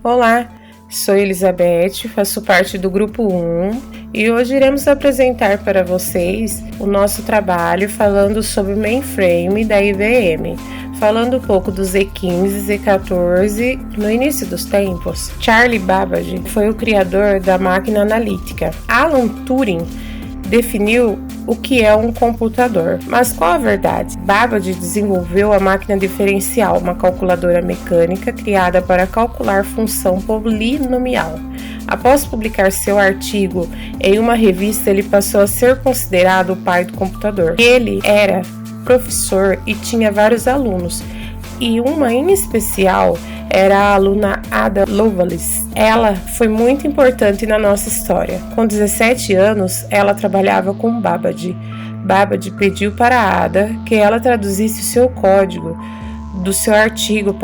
Olá, sou Elizabeth, faço parte do grupo 1 e hoje iremos apresentar para vocês o nosso trabalho falando sobre o mainframe da IBM, falando um pouco do Z15, Z14. No início dos tempos, Charles Babbage foi o criador da máquina analítica. Alan Turing definiu o que é um computador. Mas qual a verdade? Babbage desenvolveu a máquina diferencial, uma calculadora mecânica criada para calcular função polinomial. Após publicar seu artigo em uma revista, ele passou a ser considerado o pai do computador. Ele era professor e tinha vários alunos, e uma em especial era a aluna Ada Lovelace. Ela foi muito importante na nossa história. Com 17 anos, ela trabalhava com Babbage. Babbage pediu para Ada que ela traduzisse o seu código do seu artigo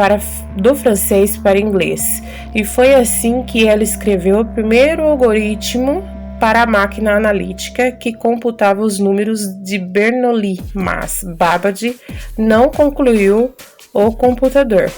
do francês para inglês. E foi assim que ela escreveu o primeiro algoritmo para a máquina analítica que computava os números de Bernoulli, mas Babbage não concluiu o computador.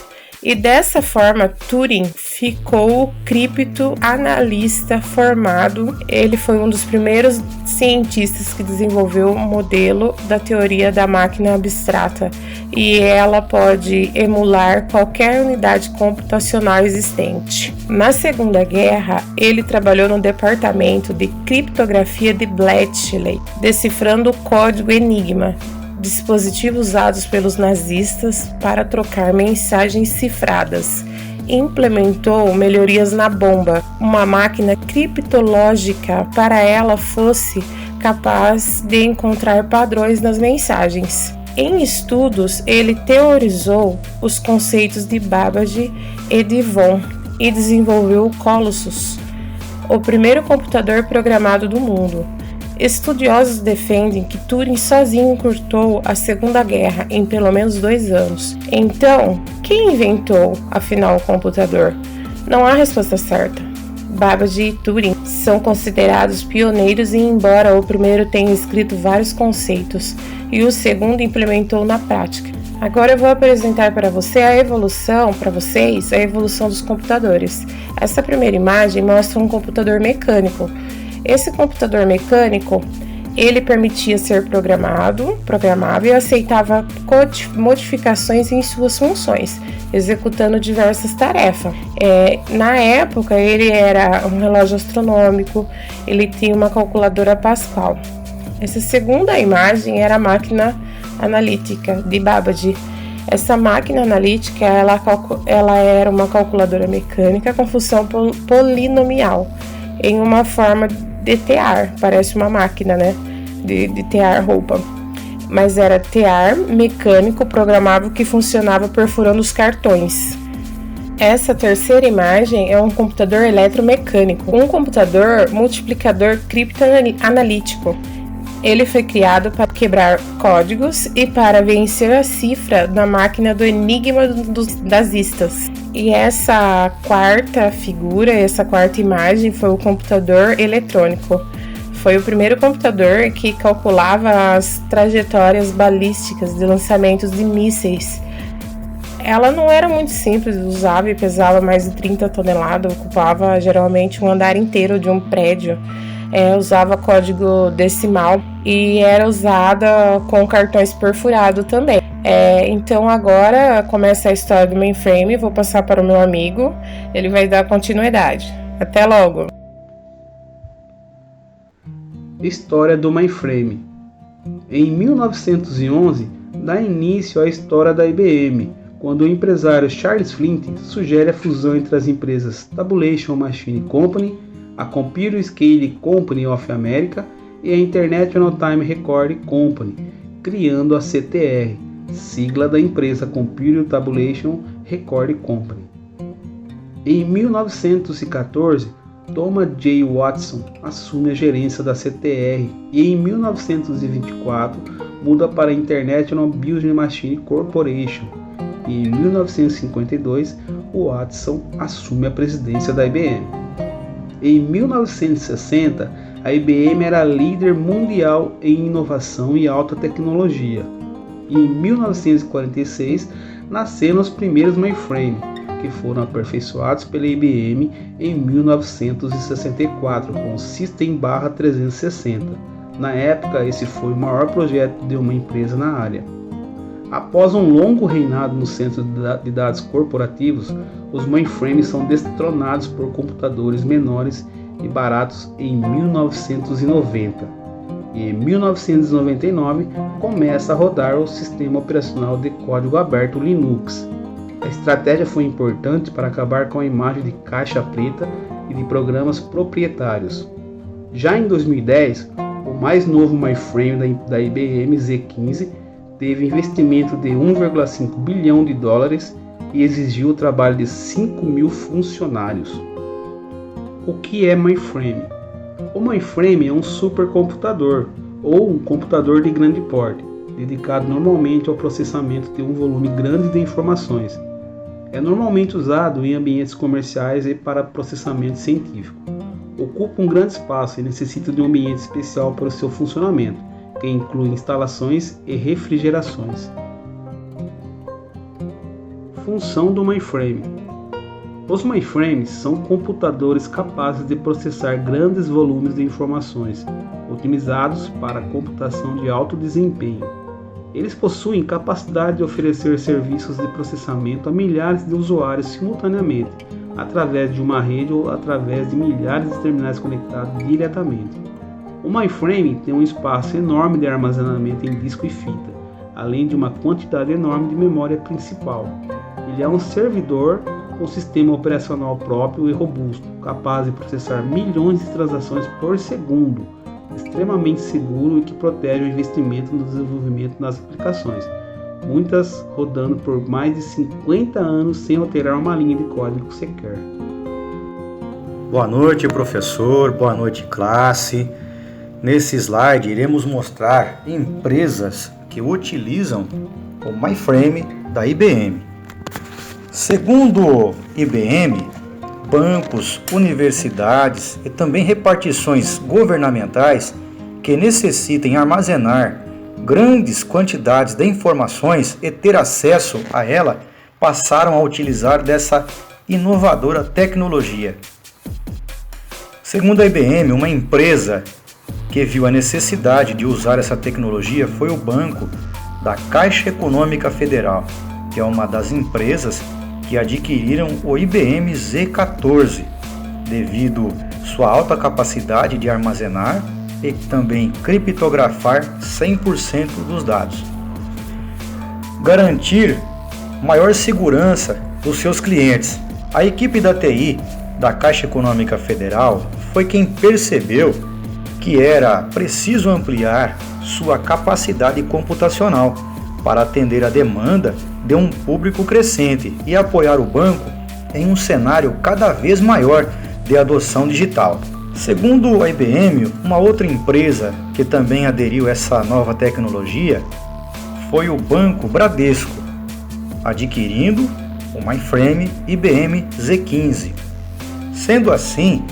E dessa forma, Turing ficou o criptoanalista formado. Ele foi um dos primeiros cientistas que desenvolveu o modelo da teoria da máquina abstrata, e ela pode emular qualquer unidade computacional existente. Na Segunda Guerra, ele trabalhou no departamento de criptografia de Bletchley, decifrando o código Enigma, dispositivo usados pelos nazistas para trocar mensagens cifradas. Implementou melhorias na bomba, uma máquina criptológica para ela fosse capaz de encontrar padrões nas mensagens. Em estudos, ele teorizou os conceitos de Babbage e de Von e desenvolveu o Colossus, o primeiro computador programado do mundo. Estudiosos defendem que Turing sozinho encurtou a Segunda Guerra em pelo menos 2 anos. Então, quem inventou, afinal, o computador? Não há resposta certa. Babbage e Turing são considerados pioneiros, e embora o primeiro tenha escrito vários conceitos e o segundo implementou na prática. Agora eu vou apresentar para vocês a evolução dos computadores. Essa primeira imagem mostra um computador mecânico. Esse computador mecânico, ele permitia ser programável e aceitava modificações em suas funções, executando diversas tarefas. Na época, ele era um relógio astronômico, ele tinha uma calculadora Pascal. Essa segunda imagem era a máquina analítica de Babbage. Essa máquina analítica, ela era uma calculadora mecânica com função polinomial, em uma forma de tear, parece uma máquina, né, de tear roupa, mas era tear mecânico programável que funcionava perfurando os cartões. Essa terceira imagem é um computador eletromecânico, um computador multiplicador criptoanalítico. Ele foi criado para quebrar códigos e para vencer a cifra na máquina do enigma dos nazistas. E essa quarta imagem foi o computador eletrônico. Foi o primeiro computador que calculava as trajetórias balísticas de lançamentos de mísseis. Ela não era muito simples de usar e pesava mais de 30 toneladas, ocupava geralmente um andar inteiro de um prédio. Usava código decimal e era usada com cartões perfurados também. Então agora começa a história do mainframe. Vou passar para o meu amigo, ele vai dar continuidade. Até logo! História do mainframe. Em 1911, dá início à história da IBM, quando o empresário Charles Flint sugere a fusão entre as empresas Tabulation Machine Company, a Computer Scale Company of America e a International Time Record Company, criando a CTR, sigla da empresa Computer Tabulation Record Company. Em 1914, Thomas J. Watson assume a gerência da CTR e em 1924 muda para a International Building Machine Corporation. E em 1952, Watson assume a presidência da IBM. Em 1960, a IBM era líder mundial em inovação e alta tecnologia. E em 1946, nasceram os primeiros mainframe, que que foram aperfeiçoados pela IBM em 1964 com o System/360. Na época, esse foi o maior projeto de uma empresa na área. Após um longo reinado no centro de dados corporativos, os mainframes são destronados por computadores menores e baratos em 1990. E em 1999 começa a rodar o sistema operacional de código aberto Linux. A estratégia foi importante para acabar com a imagem de caixa preta e de programas proprietários. Já em 2010, o mais novo mainframe da IBM Z15 teve investimento de 1,5 bilhão de dólares e exigiu o trabalho de 5.000 funcionários. O que é mainframe? O mainframe é um supercomputador ou um computador de grande porte, dedicado normalmente ao processamento de um volume grande de informações. É normalmente usado em ambientes comerciais e para processamento científico. Ocupa um grande espaço e necessita de um ambiente especial para o seu funcionamento, que inclui instalações e refrigerações. Função do mainframe. Os mainframes são computadores capazes de processar grandes volumes de informações, otimizados para computação de alto desempenho. Eles possuem capacidade de oferecer serviços de processamento a milhares de usuários simultaneamente, através de uma rede ou através de milhares de terminais conectados diretamente. O mainframe tem um espaço enorme de armazenamento em disco e fita, além de uma quantidade enorme de memória principal. Ele é um servidor com sistema operacional próprio e robusto, capaz de processar milhões de transações por segundo, extremamente seguro e que protege o investimento no desenvolvimento das aplicações, muitas rodando por mais de 50 anos sem alterar uma linha de código sequer. Boa noite, professor, boa noite, classe. Nesse slide iremos mostrar empresas que utilizam o mainframe da IBM. Segundo IBM, bancos, universidades e também repartições governamentais que necessitem armazenar grandes quantidades de informações e ter acesso a ela passaram a utilizar dessa inovadora tecnologia. Segundo a IBM, uma empresa que viu a necessidade de usar essa tecnologia foi o Banco da Caixa Econômica Federal, que é uma das empresas que adquiriram o IBM Z14, devido sua alta capacidade de armazenar e também criptografar 100% dos dados. Garantir maior segurança dos seus clientes. A equipe da TI da Caixa Econômica Federal foi quem percebeu que era preciso ampliar sua capacidade computacional para atender a demanda de um público crescente e apoiar o banco em um cenário cada vez maior de adoção digital. Segundo a IBM, uma outra empresa que também aderiu a essa nova tecnologia foi o Banco Bradesco, adquirindo o mainframe IBM Z15. Sendo assim,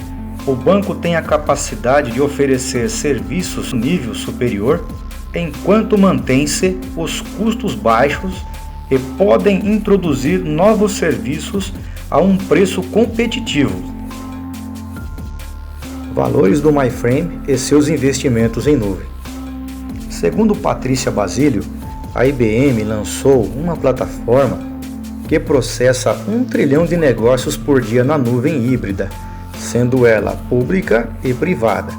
o banco tem a capacidade de oferecer serviços no nível superior, enquanto mantém-se os custos baixos e podem introduzir novos serviços a um preço competitivo. Valores do mainframe e seus investimentos em nuvem. Segundo Patrícia Basílio, a IBM lançou uma plataforma que processa 1 trilhão de negócios por dia na nuvem híbrida, sendo ela pública e privada.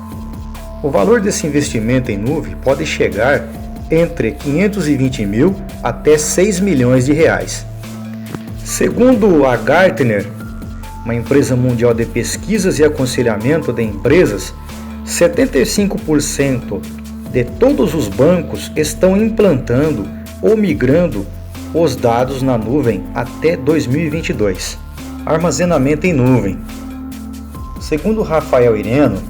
O valor desse investimento em nuvem pode chegar entre 520 mil até 6 milhões de reais. Segundo a Gartner, uma empresa mundial de pesquisas e aconselhamento de empresas, 75% de todos os bancos estão implantando ou migrando os dados na nuvem até 2022. Armazenamento em nuvem. Segundo Rafael Ireno,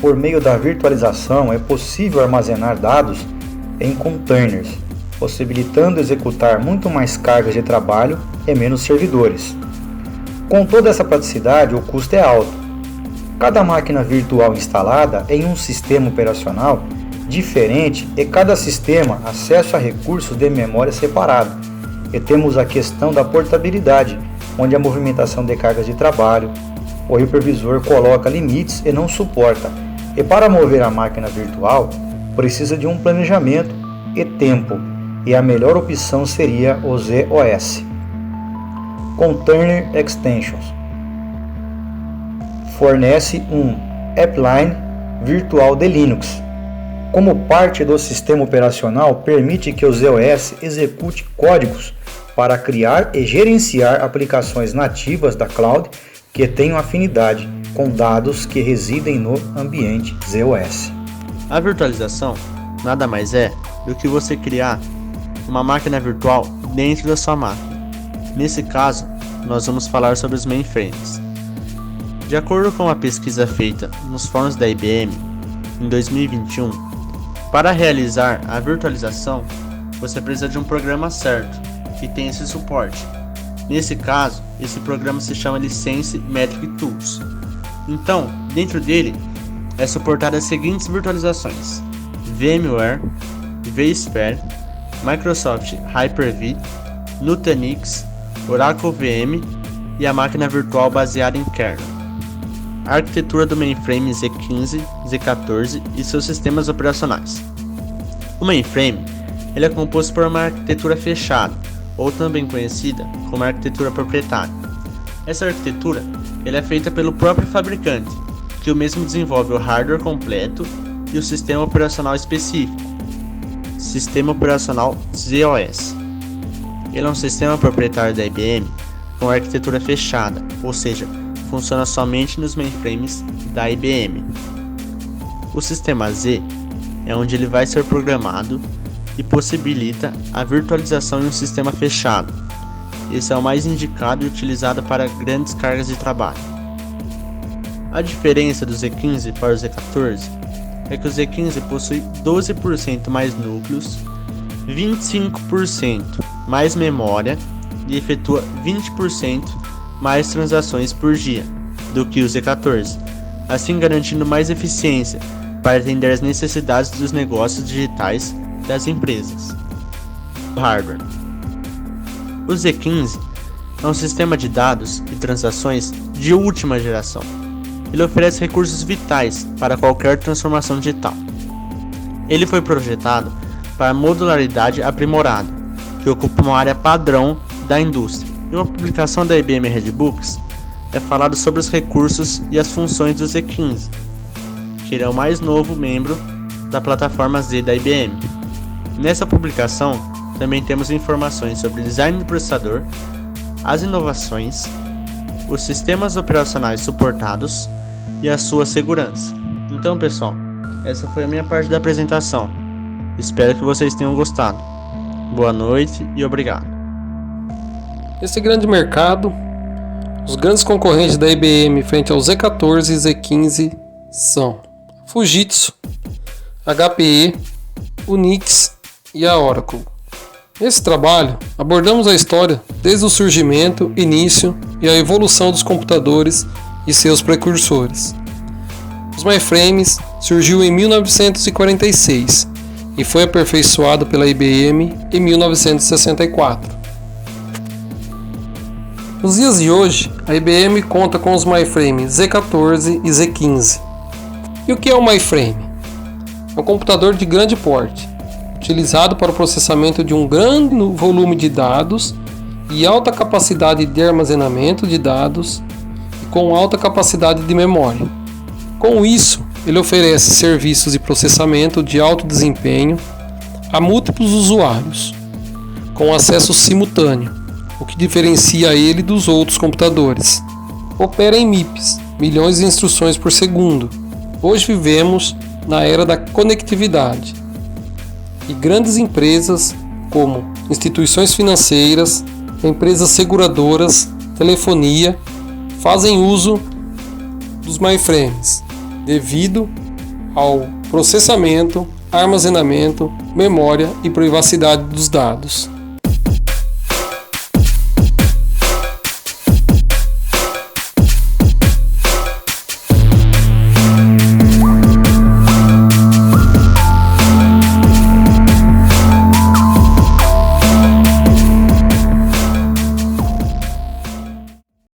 por meio da virtualização é possível armazenar dados em containers, possibilitando executar muito mais cargas de trabalho e menos servidores. Com toda essa praticidade, o custo é alto. Cada máquina virtual instalada em um sistema operacional diferente e cada sistema acesso a recursos de memória separado. E temos a questão da portabilidade, onde a movimentação de cargas de trabalho, o hipervisor coloca limites e não suporta. E para mover a máquina virtual, precisa de um planejamento e tempo, e a melhor opção seria o ZOS. Container Extensions fornece um appline virtual de Linux. Como parte do sistema operacional, permite que o ZOS execute códigos para criar e gerenciar aplicações nativas da cloud que tenham afinidade com dados que residem no ambiente ZOS. A virtualização nada mais é do que você criar uma máquina virtual dentro da sua máquina. Nesse caso, nós vamos falar sobre os mainframes. De acordo com uma pesquisa feita nos fóruns da IBM, em 2021, para realizar a virtualização, você precisa de um programa certo, que tem esse suporte. Nesse caso, esse programa se chama License Metric Tools. Então, dentro dele, é suportada as seguintes virtualizações: VMware, vSphere, Microsoft Hyper-V, Nutanix, Oracle VM e a máquina virtual baseada em kernel. A arquitetura do mainframe Z15, Z14 e seus sistemas operacionais. O mainframe ele é composto por uma arquitetura fechada, ou também conhecida como arquitetura proprietária. Essa arquitetura é feita pelo próprio fabricante, que o mesmo desenvolve o hardware completo e o sistema operacional específico, Sistema Operacional ZOS. Ele é um sistema proprietário da IBM com arquitetura fechada, ou seja, funciona somente nos mainframes da IBM. O sistema Z é onde ele vai ser programado e possibilita a virtualização em um sistema fechado. Esse é o mais indicado e utilizado para grandes cargas de trabalho. A diferença do Z15 para o Z14 é que o Z15 possui 12% mais núcleos, 25% mais memória e efetua 20% mais transações por dia do que o Z14, assim garantindo mais eficiência para atender às necessidades dos negócios digitais das empresas. O hardware. O Z15 é um sistema de dados e transações de última geração. Ele oferece recursos vitais para qualquer transformação digital. Ele foi projetado para modularidade aprimorada, que ocupa uma área padrão da indústria. Em uma publicação da IBM Redbooks, é falado sobre os recursos e as funções do Z15, que ele é o mais novo membro da plataforma Z da IBM. Nessa publicação, também temos informações sobre o design do processador, as inovações, os sistemas operacionais suportados e a sua segurança. Então, pessoal, essa foi a minha parte da apresentação. Espero que vocês tenham gostado. Boa noite e obrigado. Esse grande mercado, os grandes concorrentes da IBM frente ao Z14 e Z15 são Fujitsu, HPE, Unix e a Oracle. Nesse trabalho, abordamos a história desde o surgimento, início e a evolução dos computadores e seus precursores. Os mainframes surgiu em 1946 e foi aperfeiçoado pela IBM em 1964. Nos dias de hoje, a IBM conta com os mainframes Z14 e Z15. E o que é um mainframe? É um computador de grande porte, utilizado para o processamento de um grande volume de dados e alta capacidade de armazenamento de dados e com alta capacidade de memória. Com isso, ele oferece serviços de processamento de alto desempenho a múltiplos usuários, com acesso simultâneo, o que diferencia ele dos outros computadores. Opera em MIPS, milhões de instruções por segundo. Hoje vivemos na era da conectividade e grandes empresas como instituições financeiras, empresas seguradoras, telefonia, fazem uso dos mainframes devido ao processamento, armazenamento, memória e privacidade dos dados.